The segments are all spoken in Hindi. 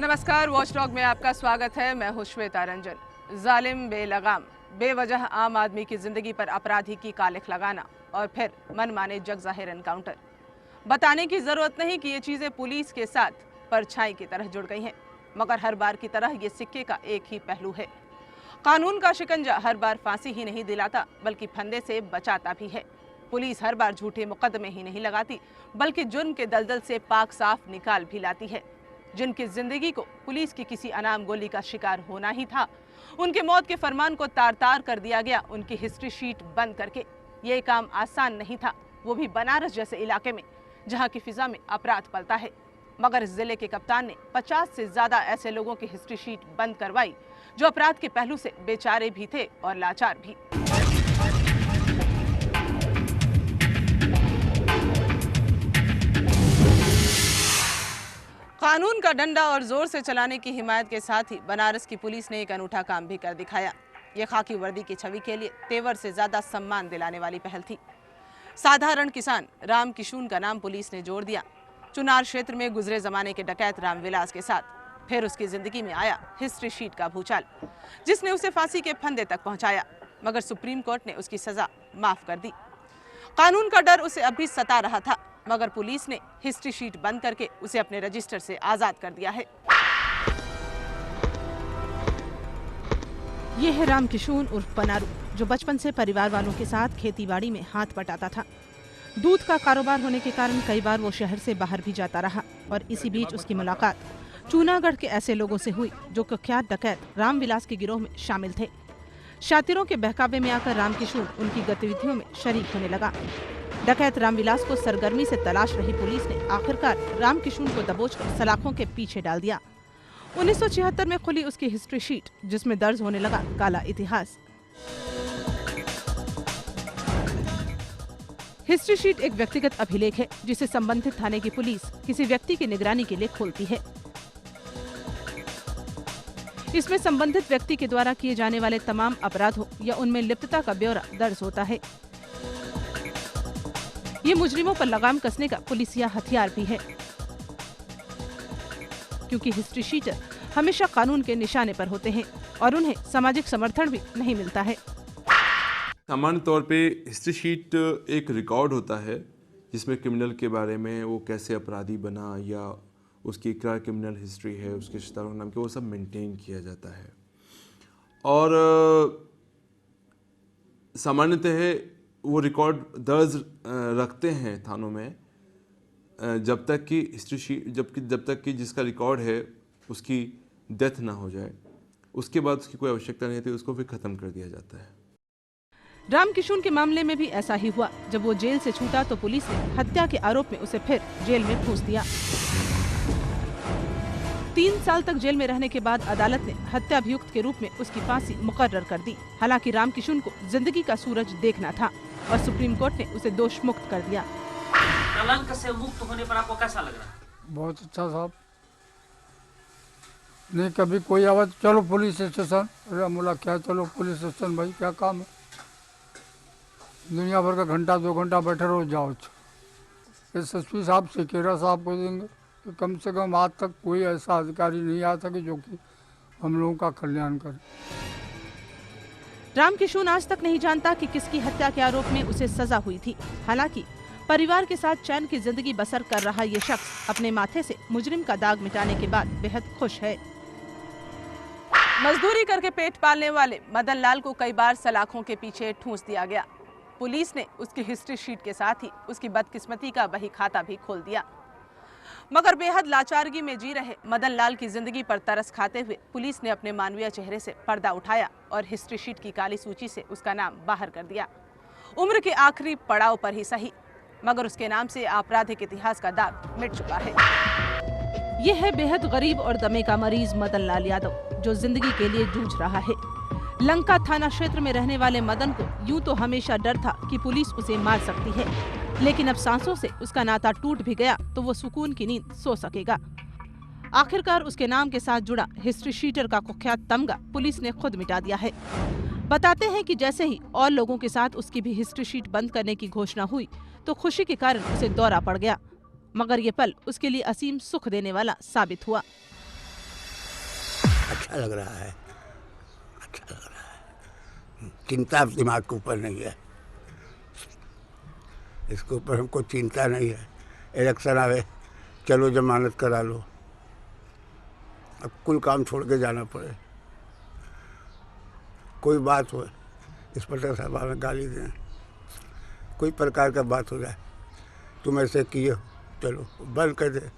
नमस्कार, वॉचडॉग में आपका स्वागत है। मैं हूं श्वेता रंजन। जालिम, बेलगाम, बेवजह आम आदमी की जिंदगी पर अपराधी की कालिख लगाना और फिर मनमाने जग जाहिर एनकाउंटर। बताने की जरूरत नहीं कि ये चीजें पुलिस के साथ परछाई की तरह जुड़ गई हैं, मगर हर बार की तरह ये सिक्के का एक ही पहलू है। कानून का शिकंजा हर बार फांसी ही नहीं दिलाता, बल्कि फंदे से बचाता भी है। पुलिस हर बार झूठे मुकदमे ही नहीं लगाती, बल्कि जुर्म के दलदल से पाक साफ निकाल भी लाती है। जिनकी जिंदगी को पुलिस की किसी अनाम गोली का शिकार होना ही था, उनके मौत के फरमान को तार तार कर दिया गया उनकी हिस्ट्री शीट बंद करके। ये काम आसान नहीं था, वो भी बनारस जैसे इलाके में जहां की फिजा में अपराध पलता है। मगर इस जिले के कप्तान ने 50 से ज्यादा ऐसे लोगों की हिस्ट्री शीट बंद करवाई जो अपराध के पहलू से बेचारे भी थे और लाचार भी। कानून का डंडा और जोर से चलाने की हिमायत के साथ ही बनारस की पुलिस ने एक अनूठा काम भी कर दिखाया। ये खाकी वर्दी की छवि के लिए तेवर से ज्यादा सम्मान दिलाने वाली पहल थी। साधारण किसान राम किशून का नाम पुलिस ने जोड़ दिया। चुनार क्षेत्र में गुजरे जमाने के डकैत रामविलास के साथ फिर उसकी जिंदगी में आया हिस्ट्री शीट का भूचाल, जिसने उसे फांसी के फंदे तक पहुंचाया। मगर सुप्रीम कोर्ट ने उसकी सजा माफ कर दी। कानून का डर उसे अब भी सता रहा था, मगर पुलिस ने हिस्ट्री शीट बंद करके उसे अपने रजिस्टर से आजाद कर दिया है। ये है राम किशून उर्फ पनारू, जो बचपन से परिवार वालों के साथ खेतीबाड़ी में हाथ बटाता था। दूध का कारोबार होने के कारण कई बार वो शहर से बाहर भी जाता रहा और इसी बीच उसकी मुलाकात चूनागढ़ के ऐसे लोगों से हुई जो कुख्यात डकैत रामविलास के गिरोह में शामिल थे। शातिरों के बहकावे में आकर राम किशून उनकी गतिविधियों में शरीक होने लगा। डकैत रामविलास को सरगर्मी से तलाश रही पुलिस ने आखिरकार राम किशून को दबोचकर सलाखों के पीछे डाल दिया। 1976 में खुली उसकी हिस्ट्री शीट, जिसमें दर्ज होने लगा काला इतिहास। हिस्ट्री शीट एक व्यक्तिगत अभिलेख है जिसे संबंधित थाने की पुलिस किसी व्यक्ति की निगरानी के लिए खोलती है। इसमें संबंधित व्यक्ति के द्वारा किए जाने वाले तमाम अपराधों या उनमें लिप्तता का ब्यौरा दर्ज होता है। ये मुजरिमों पर लगाम कसने का पुलिसिया हथियार भी है, क्योंकि हिस्ट्री शीटर हमेशा कानून के निशाने पर होते हैं और उन्हें सामाजिक समर्थन भी नहीं मिलता है। सामान्य तौर पे हिस्ट्री शीट एक रिकॉर्ड होता है जिसमें क्रिमिनल के बारे में, वो कैसे अपराधी बना या उसकी क्या क्रिमिनल हिस्ट्री है, उसके रिश्तेदारों के नाम के, वो सब मेंटेन किया जाता है। और सामान्यतः वो रिकॉर्ड दर्ज रखते हैं थानों में जब तक कि हिस्ट्री शीट जब तक कि जिसका रिकॉर्ड है उसकी डेथ ना हो जाए। उसके बाद उसकी कोई आवश्यकता नहीं थी, उसको फिर खत्म कर दिया जाता है। राम किशून के मामले में भी ऐसा ही हुआ। जब वो जेल से छूटा तो पुलिस ने हत्या के आरोप में उसे फिर जेल में ठूंस दिया। 3 साल तक जेल में रहने के बाद अदालत ने हत्या अभियुक्त के रूप में उसकी फांसी मुकर्रर कर दी। हालांकि राम किशून को जिंदगी का सूरज देखना था और सुप्रीम कोर्ट ने उसे दोष मुक्त कर दिया। कलंक से मुक्त होने पर आपको कैसा लग रहा है? बहुत अच्छा साहब। नहीं कभी कोई आवाज चलो पुलिस स्टेशन, अरे बोला क्या चलो पुलिस स्टेशन, भाई क्या काम है, दुनिया भर का घंटा 2 घंटा बैठे रहो, जाओ। एसएसपी साहब सिकेरा साहब को देंगे कि कम से कम आज तक कोई ऐसा अधिकारी नहीं आ सके जो कि हम लोगों का कल्याण करे। राम किशून आज तक नहीं जानता कि किसकी हत्या के आरोप में उसे सजा हुई थी। हालांकि परिवार के साथ चैन की जिंदगी बसर कर रहा ये शख्स अपने माथे से मुजरिम का दाग मिटाने के बाद बेहद खुश है। मजदूरी करके पेट पालने वाले मदन लाल को कई बार सलाखों के पीछे ठूंस दिया गया। पुलिस ने उसकी हिस्ट्री शीट के साथ ही उसकी बदकिस्मती का बही खाता भी खोल दिया। मगर बेहद लाचारगी में जी रहे मदन लाल की जिंदगी पर तरस खाते हुए पुलिस ने अपने मानवीय चेहरे से पर्दा उठाया और हिस्ट्री शीट की काली सूची से उसका नाम बाहर कर दिया। उम्र के आखिरी पड़ाव पर ही सही, मगर उसके नाम से आपराधिक इतिहास का दाग मिट चुका है। ये है बेहद गरीब और दमे का मरीज मदन लाल यादव, जो जिंदगी के लिए जूझ रहा है। लंका थाना क्षेत्र में रहने वाले मदन को यूं तो हमेशा डर था कि पुलिस उसे मार सकती है, लेकिन अब सांसों से उसका नाता टूट भी गया तो वो सुकून की नींद सो सकेगा। आखिरकार उसके नाम के साथ जुड़ा हिस्ट्री शीटर का कुख्यात तमगा पुलिस ने खुद मिटा दिया है। बताते हैं कि जैसे ही और लोगों के साथ उसकी भी हिस्ट्री शीट बंद करने की घोषणा हुई तो खुशी के कारण उसे दौरा पड़ गया, मगर ये पल उसके लिए असीम सुख देने वाला साबित हुआ। अच्छा लग रहा है, अच्छा लग रहा है। चिंता दिमाग के ऊपर नहीं है, इसके ऊपर हमको चिंता नहीं है। इलेक्शन आवे, चलो जमानत करा लो, अब कुल काम छोड़ के जाना पड़े। कोई बात हो, इंस्पेक्टर साहब हमें गाली दें, कोई प्रकार का बात हो जाए, तुम ऐसे किए हो, चलो बंद कर दे।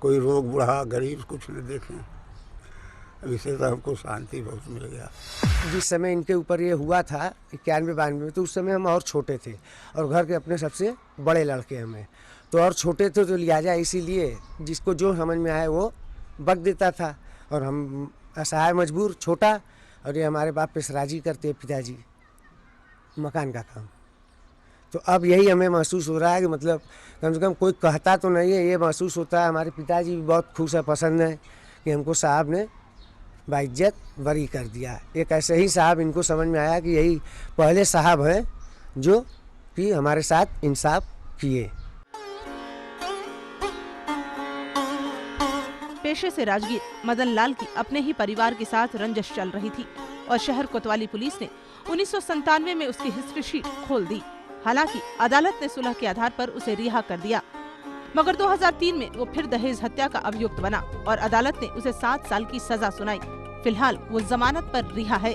कोई रोग बुढ़ा गरीब कुछ न देखें। अब इससे तो हमको शांति बहुत मिल गया। जिस समय इनके ऊपर ये हुआ था 91-92 में, तो उस समय हम और छोटे थे और घर के अपने सबसे बड़े लड़के हमें, तो और छोटे थे, तो लिहाजा इसीलिए जिसको जो समझ में आए वो बक देता था। और हम असहाय मजबूर, छोटा, और ये हमारे बाप पेशराजी करते पिताजी, मकान का काम। तो अब यही हमें महसूस हो रहा है कि मतलब कम से कम कोई कहता तो नहीं है, ये महसूस होता है। हमारे पिताजी भी बहुत खुश है, पसंद है कि हमको साहब ने बाइज्जत बरी कर दिया। एक ऐसे ही साहब इनको समझ में आया कि यही पहले साहब हैं जो कि हमारे साथ इंसाफ किए। पेशे से राजगीर मदन लाल की अपने ही परिवार के साथ रंजिश चल रही थी और शहर कोतवाली पुलिस ने 1997 में उसकी हिस्ट्री शीट खोल दी। हालांकि अदालत ने सुलह के आधार पर उसे रिहा कर दिया, मगर 2003 में वो फिर दहेज हत्या का अभियुक्त बना और अदालत ने उसे 7 साल की सजा सुनाई। फिलहाल वो जमानत पर रिहा है,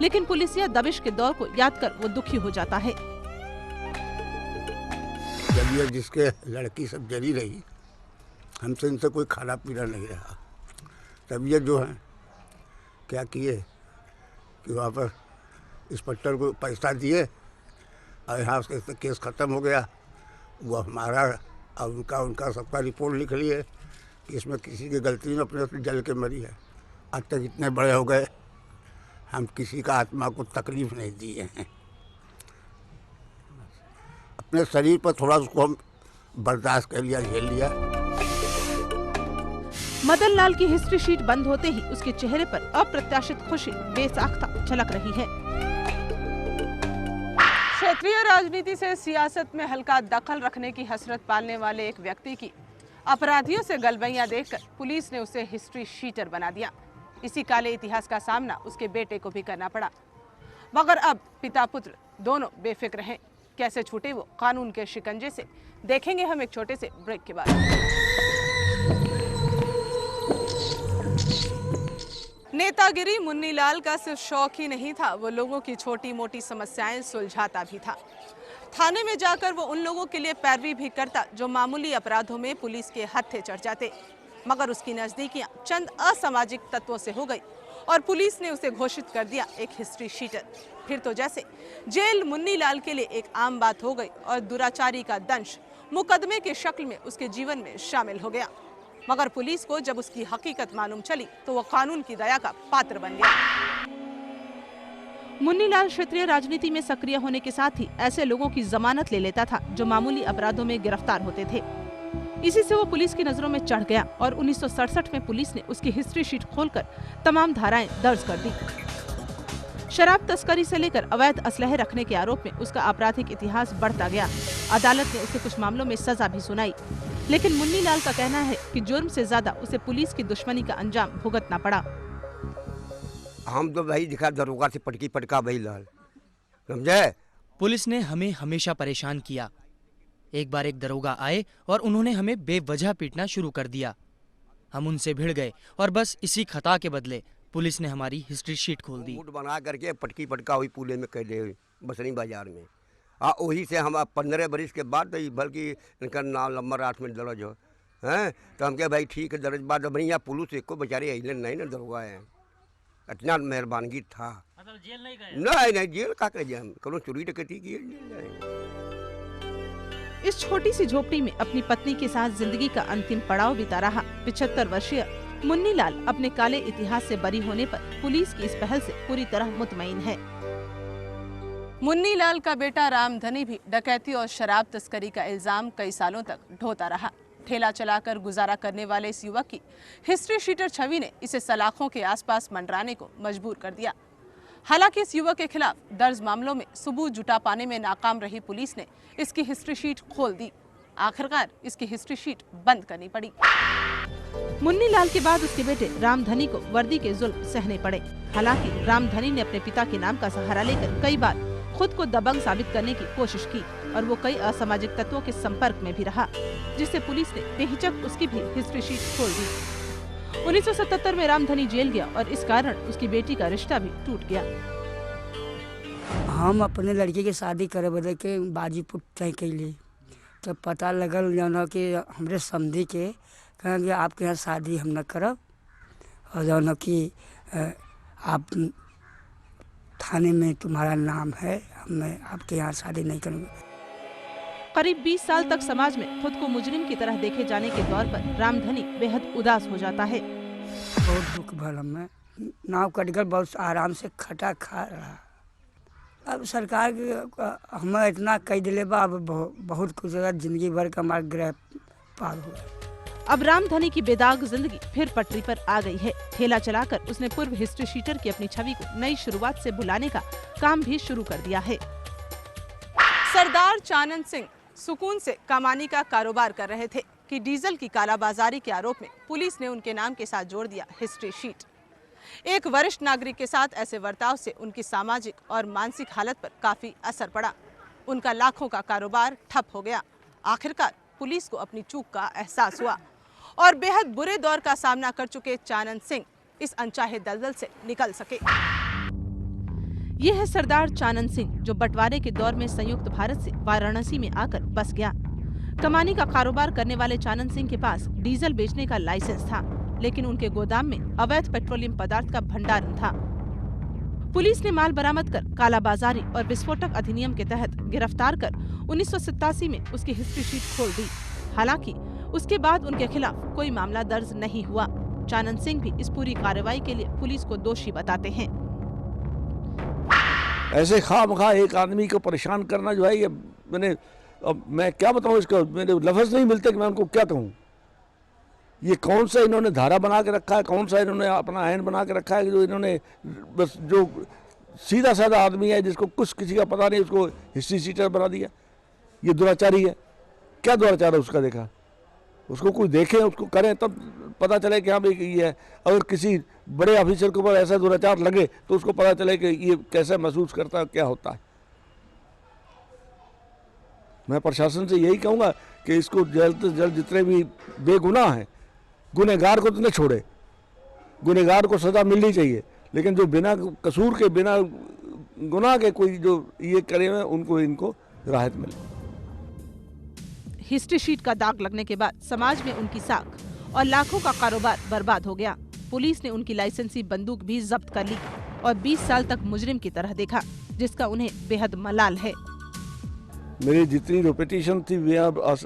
लेकिन पुलिसिया दबिश के दौर को याद कर वो दुखी हो जाता है। जब ये जिसके लड़की सब जली रही, हमसे इनसे कोई खाना पीना नहीं रहा, तब ये जो है क्या किए कि वहाँ पर इंस्पेक्टर को पैसा दिए और यहाँ से केस ख़त्म हो गया। वो हमारा और उनका सबका रिपोर्ट लिख लिए कि इसमें किसी की गलती में अपने से जल के मरी है। आज तक इतने बड़े हो गए, हम किसी का आत्मा को तकलीफ नहीं दिए हैं। अपने शरीर पर थोड़ा उसको हम बर्दाश्त कर लिया, झेल लिया। मदन लाल की हिस्ट्री शीट बंद होते ही उसके चेहरे पर अप्रत्याशित खुशी बेसाख्ता झलक रही है। क्षेत्रीय राजनीति से सियासत में हल्का दखल रखने की हसरत पालने वाले एक व्यक्ति की अपराधियों से गलबैयां देखकर पुलिस ने उसे हिस्ट्री शीटर बना दिया। इसी काले इतिहास का सामना उसके बेटे को भी करना पड़ा, मगर अब पिता पुत्र दोनों बेफिक्र हैं। कैसे छूटे वो कानून के शिकंजे से, देखेंगे हम एक छोटे से ब्रेक के बाद। नेतागिरी मुन्नी लाल का सिर्फ शौक ही नहीं था, वो लोगों की छोटी मोटी समस्याएं सुलझाता भी था। थाने में जाकर वो उन लोगों के लिए पैरवी भी करता जो मामूली अपराधों में पुलिस के हत्थे चढ़ जाते, मगर उसकी नजदीकियां चंद असामाजिक तत्वों से हो गई और पुलिस ने उसे घोषित कर दिया एक हिस्ट्री शीटर। फिर तो जैसे जेल मुन्नी लाल के लिए एक आम बात हो गई और दुराचारी का दंश मुकदमे के शक्ल में उसके जीवन में शामिल हो गया। मगर पुलिस को जब उसकी हकीकत मालूम चली तो वो कानून की दया का पात्र बन गया। मुन्नी लाल क्षेत्रीय राजनीति में सक्रिय होने के साथ ही ऐसे लोगों की जमानत ले लेता था जो मामूली अपराधों में गिरफ्तार होते थे। इसी से वो पुलिस की नजरों में चढ़ गया और 1967 में पुलिस ने उसकी हिस्ट्री शीट खोलकर तमाम धाराएं दर्ज कर दी। शराब तस्करी से लेकर अवैध असलहे रखने के आरोप में उसका आपराधिक इतिहास बढ़ता गया। अदालत ने उसे कुछ मामलों में सजा भी सुनाई, लेकिन मुन्नी लाल का कहना है कि जुर्म से ज्यादा उसे पुलिस की दुश्मनी का अंजाम भुगतना पड़ा। हम तो वही दिखा दरोगा से पटकी पटका वही लाल, समझे। पुलिस ने हमें हमेशा परेशान किया। एक बार एक दरोगा आए और उन्होंने हमें बेवजह पीटना शुरू कर दिया। हम उनसे भिड़ गए और बस इसी खता के बदले पुलिस ने हमारी हिस्ट्री शीट खोल दी। मूड बना करके पटकी पटका हुई पुलिस में कर दे बसरी बाजार में। वही से हम 15 बरिस के बाद बल्कि इनका नाम नंबर 8 में दर्ज हो हैं, तो हम कहे भाई ठीक है दर्ज बाद बढ़िया पुलिस एक को बेचारे अले नहीं ना दरोगा है, इतना मेहरबानगी था। मतलब जेल नहीं गए? नहीं जेल का कहे हम करो चोरी डकैती की जेल जाए। इस छोटी सी झोपड़ी में अपनी पत्नी के साथ जिंदगी का अंतिम पड़ाव बिता रहा 75 वर्षीय मुन्नी लाल अपने काले इतिहास से बरी होने पर पुलिस की इस पहल से पूरी तरह मुतमईन है। मुन्नी लाल का बेटा रामधनी भी डकैती और शराब तस्करी का इल्जाम कई सालों तक ढोता रहा। ठेला चलाकर गुजारा करने वाले इस युवक की हिस्ट्री शीटर छवि ने इसे सलाखों के आसपास मंडराने को मजबूर कर दिया। हालांकि इस युवक के खिलाफ दर्ज मामलों में सबूत जुटा पाने में नाकाम रही पुलिस ने इसकी हिस्ट्री शीट खोल दी। आखिरकार इसकी हिस्ट्री शीट बंद करनी पड़ी। मुन्नी लाल के बाद उसके बेटे रामधनी को वर्दी के जुल्म सहने पड़े। हालांकि रामधनी ने अपने पिता के नाम का सहारा लेकर कई बार खुद को दबंग साबित करने की कोशिश की और वो कई असामाजिक तत्वों के संपर्क में भी रहा, जिससे पुलिस ने बेहिचक उसकी भी हिस्ट्री शीट खोल दी। 1977 में रामधनी जेल गया और इस कारण उसकी बेटी का रिश्ता भी टूट गया। हम अपने लड़के के शादी करे बदे के बाजीपुर तय कैली, तो पता लगल जौन कि हमरे समधी के कहेंगे आपके यहाँ शादी हम न करब और जौन कि आप थाने में तुम्हारा नाम है, मैं आपके यहाँ शादी नहीं करूँगा। करीब 20 साल तक समाज में खुद को मुजरिम की तरह देखे जाने के दौर पर रामधनी बेहद उदास हो जाता है। बहुत दुख भला मैं नाव कटकर बहुत आराम से खटा खा रहा। अब सरकार हमें इतना कह दिले बा, अब बहुत कुछ जिंदगी भर का हमारा ग्रह पार हुआ। अब रामधनी की बेदाग जिंदगी फिर पटरी पर आ गई है। ठेला चलाकर उसने पूर्व हिस्ट्री शीटर की अपनी छवि को नई शुरुआत से भुलाने का काम भी शुरू कर दिया है। सरदार चानन सिंह सुकून से कमानी का कारोबार कर रहे थे कि डीजल की कालाबाजारी के आरोप में पुलिस ने उनके नाम के साथ जोड़ दिया हिस्ट्री शीट। एक वरिष्ठ नागरिक के साथ ऐसे बर्ताव से उनकी सामाजिक और मानसिक हालत पर काफी असर पड़ा। उनका लाखों का कारोबार ठप हो गया। आखिरकार पुलिस को अपनी चूक का एहसास हुआ और बेहद बुरे दौर का सामना कर चुके चानन सिंह इस अनचाहे दलदल से निकल सके। ये है सरदार चानन सिंह, जो बंटवारे के दौर में संयुक्त भारत से वाराणसी में आकर बस गया। कमानी का कारोबार करने वाले चानन सिंह के पास डीजल बेचने का लाइसेंस था, लेकिन उनके गोदाम में अवैध पेट्रोलियम पदार्थ का भंडारण था। पुलिस ने माल बरामद कर कालाबाजारी और विस्फोटक अधिनियम के तहत गिरफ्तार कर 1987 में उसकी हिस्ट्री शीट खोल दी। हालांकि उसके बाद उनके खिलाफ कोई मामला दर्ज नहीं हुआ। चानन सिंह भी इस पूरी कार्रवाई के लिए पुलिस को दोषी बताते हैं। ऐसे खामखा एक आदमी को परेशान करना जो है, ये अब मैं क्या बताऊं, इसका मेरे लफ्ज़ नहीं मिलते कि मैं उनको क्या कहूं। ये कौन सा इन्होंने धारा बना के रखा है, कौन सा इन्होंने अपना आयन बना के रखा है, जो इन्होंने बस जो सीधा साधा आदमी है जिसको कुछ किसी का पता नहीं, उसको हिस्ट्री शीटर बना दिया। ये दुराचारी है। क्या दुराचार है उसका देखा? उसको कोई देखे, उसको करें, तब पता चले कि हाँ भाई ये है। अगर किसी बड़े ऑफिसर के ऊपर ऐसा दुराचार लगे तो उसको पता चले कि ये कैसे महसूस करता है, क्या होता है। मैं प्रशासन से यही कहूँगा कि इसको जल्द से जल्द जितने भी बेगुनाह हैं, गुनहगार को तो न छोड़े, गुनहगार को सज़ा मिलनी चाहिए, लेकिन जो बिना कसूर के बिना गुनाह के कोई जो ये करे हुए उनको इनको राहत मिले। हिस्ट्री शीट का दाग लगने के बाद समाज में उनकी साख और लाखों का कारोबार बर्बाद हो गया। पुलिस ने उनकी लाइसेंसी बंदूक भी जब्त कर ली और 20 साल तक मुजरिम की तरह देखा, जिसका उन्हें बेहद मलाल है। मेरी जितनी रेपुटेशन थी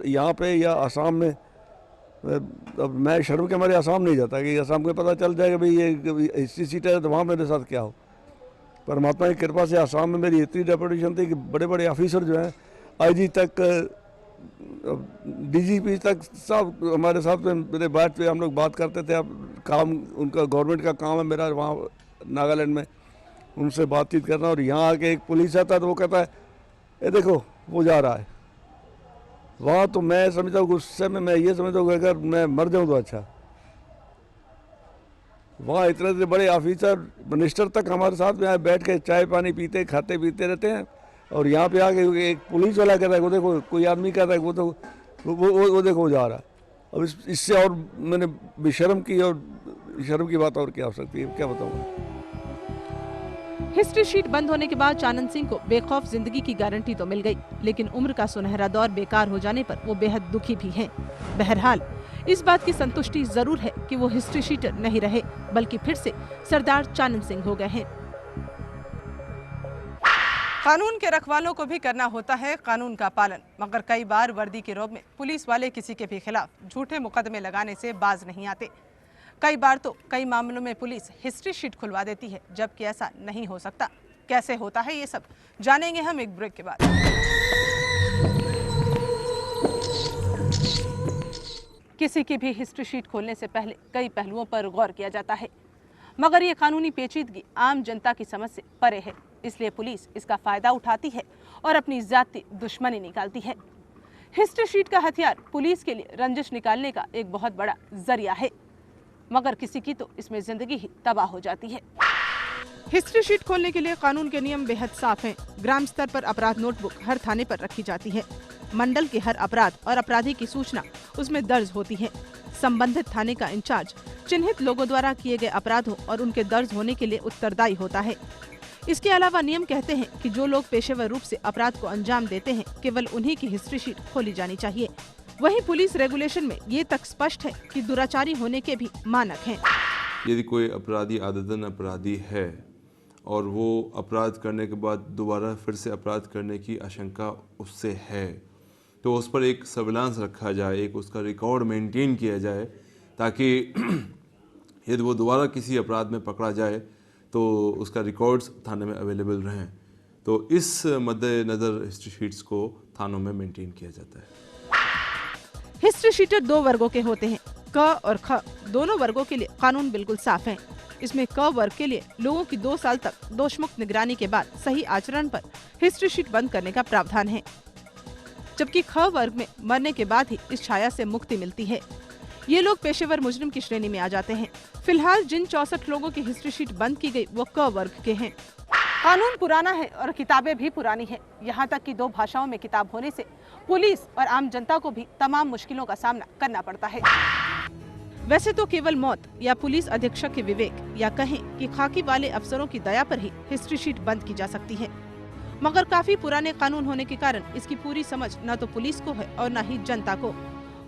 यहाँ पे या असम में, अब मैं शर्म के मारे असम नहीं जाता कि असम को पता चल जाएगा भाई ये हिस्ट्री शीट है तो वहाँ मेरे साथ क्या हो। परमात्मा की कृपा से असम में मेरी इतनी रेपुटेशन थी कि बड़े बड़े ऑफिसर जो हैं, आईजी तक, डीजीपी तक, सब हमारे साथ में मेरे बैठ पे हम लोग बात करते थे। अब काम उनका गवर्नमेंट का काम है मेरा वहाँ नागालैंड में उनसे बातचीत करना। और यहाँ आके एक पुलिस आता है तो वो कहता है ये देखो वो जा रहा है वहाँ, तो मैं समझता हूँ गुस्से में मैं ये समझता हूँ कि अगर मैं मर जाऊँ तो अच्छा। वहाँ इतने बड़े ऑफिसर मिनिस्टर तक हमारे साथ में बैठ के चाय पानी पीते खाते पीते रहते हैं, और यहाँ पे आके एक पुलिस वाला कहता है वो देखो, कोई आदमी कहता है वो तो वो देखो जा रहा है। अब इससे और मैंने बेशर्म की और शर्म की बात और क्या हो सकती है, क्या बताऊँ। हिस्ट्री शीट बंद होने के बाद चानन सिंह को बेखौफ जिंदगी की गारंटी तो मिल गई, लेकिन उम्र का सुनहरा दौर बेकार हो जाने पर वो बेहद दुखी भी हैं। बहरहाल इस बात की संतुष्टि जरूर है कि वो हिस्ट्री शीटर नहीं रहे, बल्कि फिर से सरदार चानन सिंह हो गए हैं। कानून के रखवालों को भी करना होता है कानून का पालन, मगर कई बार वर्दी के रौब में पुलिस वाले किसी के भी खिलाफ झूठे मुकदमे लगाने से बाज नहीं आते। कई बार तो कई मामलों में पुलिस हिस्ट्री शीट खुलवा देती है, जबकि ऐसा नहीं हो सकता। कैसे होता है ये सब जानेंगे हम एक ब्रेक के बाद। किसी की भी हिस्ट्री शीट खोलने से पहले कई पहलुओं पर गौर किया जाता है, मगर ये कानूनी पेचीदगी आम जनता की समझ से परे है, इसलिए पुलिस इसका फायदा उठाती है और अपनी ज़ाती दुश्मनी निकालती है। हिस्ट्री शीट का हथियार पुलिस के लिए रंजिश निकालने का एक बहुत बड़ा जरिया है, मगर किसी की तो इसमें जिंदगी ही तबाह हो जाती है। हिस्ट्री शीट खोलने के लिए कानून के नियम बेहद साफ हैं। ग्राम स्तर पर अपराध नोटबुक हर थाने पर रखी जाती है। मंडल के हर अपराध और अपराधी की सूचना उसमें दर्ज होती है। संबंधित थाने का इंचार्ज चिन्हित लोगों द्वारा किए गए अपराधों और उनके दर्ज होने के लिए उत्तरदायी होता है। इसके अलावा नियम कहते हैं कि जो लोग पेशेवर रूप से अपराध को अंजाम देते हैं, केवल उन्हीं की हिस्ट्री शीट खोली जानी चाहिए। वहीं पुलिस रेगुलेशन में ये तक स्पष्ट है कि दुराचारी होने के भी मानक हैं। यदि कोई अपराधी आदतन अपराधी है और वो अपराध करने के बाद दोबारा फिर से अपराध करने की आशंका उससे है, तो उस पर एक सर्विलांस रखा जाए, एक उसका रिकॉर्ड मेंटेन किया जाए, ताकि यदि वो दोबारा किसी अपराध में पकड़ा जाए तो उसका रिकॉर्ड्स थाने में अवेलेबल रहें। तो इस मद्देनज़र हिस्ट्री शीट्स को थानों में मेंटेन किया जाता है। हिस्ट्री शीटर दो वर्गों के होते हैं, क और ख। दोनों वर्गों के लिए कानून बिल्कुल साफ है। इसमें क वर्ग के लिए लोगों की 2 साल तक दोषमुक्त निगरानी के बाद सही आचरण पर हिस्ट्री शीट बंद करने का प्रावधान है, जबकि ख वर्ग में मरने के बाद ही इस छाया से मुक्ति मिलती है। ये लोग पेशेवर मुजरिम की श्रेणी में आ जाते हैं। फिलहाल जिन 64 लोगों की हिस्ट्री शीट बंद की गई वो क वर्ग के हैं। कानून पुराना है और किताबें भी पुरानी हैं। यहाँ तक कि 2 भाषाओं में किताब होने से पुलिस और आम जनता को भी तमाम मुश्किलों का सामना करना पड़ता है। वैसे तो केवल मौत या पुलिस अधीक्षक के विवेक या कहें कि खाकी वाले अफसरों की दया पर ही हिस्ट्री शीट बंद की जा सकती है, मगर काफी पुराने कानून होने के कारण इसकी पूरी समझ न तो पुलिस को है और न ही जनता को।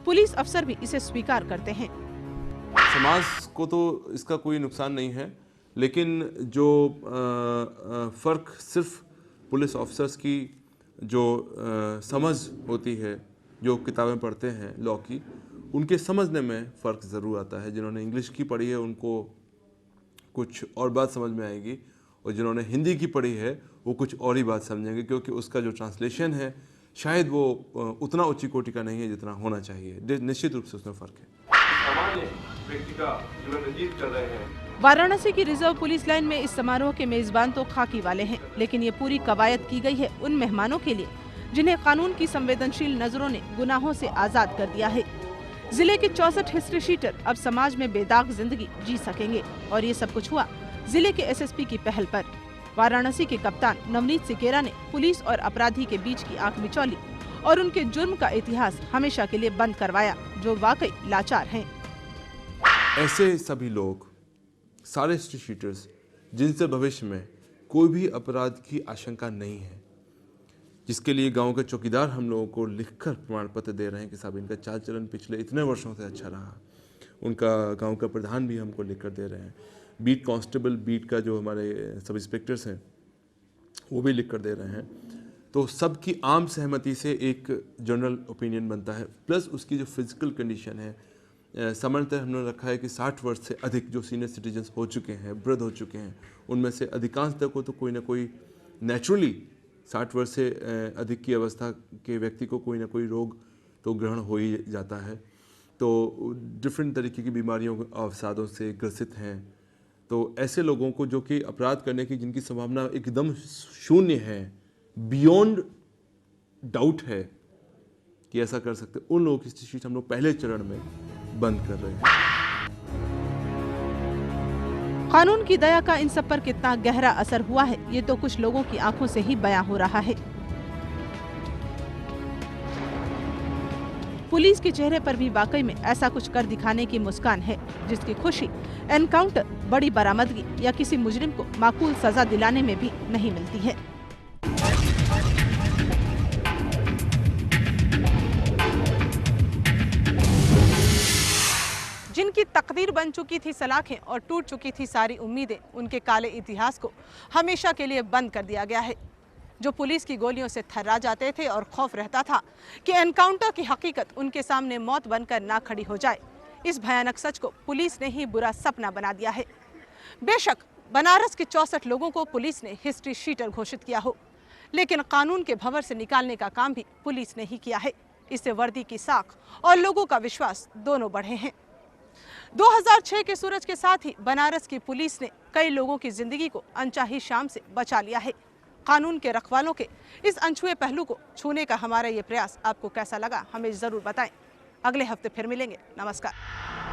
पुलिस अफसर भी इसे स्वीकार करते हैं। समाज को तो इसका कोई नुकसान नहीं है, लेकिन जो फ़र्क सिर्फ पुलिस ऑफिसर्स की जो समझ होती है, जो किताबें पढ़ते हैं लॉ की, उनके समझने में फ़र्क ज़रूर आता है। जिन्होंने इंग्लिश की पढ़ी है उनको कुछ और बात समझ में आएगी, और जिन्होंने हिंदी की पढ़ी है वो कुछ और ही बात समझेंगे, क्योंकि उसका जो ट्रांसलेशन है शायद वो उतना उच्च कोटि का नहीं है जितना होना चाहिए। निश्चित रूप से उसमें फ़र्क है। सामान्य व्यक्ति का जीवन व्यतीत कर रहे हैं। वाराणसी की रिजर्व पुलिस लाइन में इस समारोह के मेजबान तो खाकी वाले हैं, लेकिन ये पूरी कवायद की गई है उन मेहमानों के लिए जिन्हें कानून की संवेदनशील नजरों ने गुनाहों से आजाद कर दिया है। जिले के 64 हिस्ट्री शीटर अब समाज में बेदाग जिंदगी जी सकेंगे, और ये सब कुछ हुआ जिले के एसएसपी की पहल पर। वाराणसी के कप्तान नवनीत सिकेरा ने पुलिस और अपराधी के बीच की आंख मिचौली और उनके जुर्म का इतिहास हमेशा के लिए बंद करवाया, जो वाकई लाचार हैं। ऐसे सभी लोग, सारे हिस्ट्री शीटर्स, जिनसे भविष्य में कोई भी अपराध की आशंका नहीं है, जिसके लिए गांव के चौकीदार हम लोगों को लिखकर प्रमाण पत्र दे रहे हैं कि साहब इनका चाल चलन पिछले इतने वर्षों से अच्छा रहा, उनका गांव का प्रधान भी हमको लिखकर दे रहे हैं, बीट कांस्टेबल, बीट का जो हमारे सब इंस्पेक्टर्स हैं वो भी लिख कर दे रहे हैं। तो सबकी आम सहमति से एक जनरल ओपिनियन बनता है, प्लस उसकी जो फिजिकल कंडीशन है, सामान्यतः हमने रखा है कि 60 वर्ष से अधिक जो सीनियर सिटीजन्स हो चुके हैं, वृद्ध हो चुके हैं, उनमें से अधिकांशतः को तो कोई ना कोई नेचुरली 60 वर्ष से अधिक की अवस्था के व्यक्ति को कोई ना कोई रोग तो ग्रहण हो ही जाता है। तो डिफरेंट तरीके की बीमारियों अवसादों से ग्रसित हैं। तो ऐसे लोगों को जो कि अपराध करने की जिनकी संभावना एकदम शून्य है, बियॉन्ड डाउट है कि ऐसा कर सकते, उन लोगों की शीट हम लोग पहले चरण में बंद कर रहे हैं। कानून की दया का इन सब पर कितना गहरा असर हुआ है, ये तो कुछ लोगों की आंखों से ही बयां हो रहा है। पुलिस के चेहरे पर भी वाकई में ऐसा कुछ कर दिखाने की मुस्कान है, जिसकी खुशी एनकाउंटर, बड़ी बरामदगी या किसी मुजरिम को माकूल सजा दिलाने में भी नहीं मिलती है। जिनकी तकदीर बन चुकी थी सलाखें और टूट चुकी थी सारी उम्मीदें, उनके काले इतिहास को हमेशा के लिए बंद कर दिया गया है। जो पुलिस की गोलियों से थर्रा जाते थे और खौफ रहता था कि एनकाउंटर की हकीकत उनके सामने मौत बनकर ना खड़ी हो जाए, इस भयानक सच को पुलिस ने ही बुरा सपना बना दिया है। बेशक बनारस के 64 लोगों को पुलिस ने हिस्ट्री शीटर घोषित किया हो, लेकिन कानून के भंवर से निकालने का काम भी पुलिस ने ही किया है। इससे वर्दी की साख और लोगों का विश्वास दोनों बढ़े हैं। 2006 के सूरज के साथ ही बनारस की पुलिस ने कई लोगों की जिंदगी को अनचाही शाम से बचा लिया है। कानून के रखवालों के इस अनछुए पहलू को छूने का हमारा ये प्रयास आपको कैसा लगा, हमें ज़रूर बताएं। अगले हफ्ते फिर मिलेंगे। नमस्कार।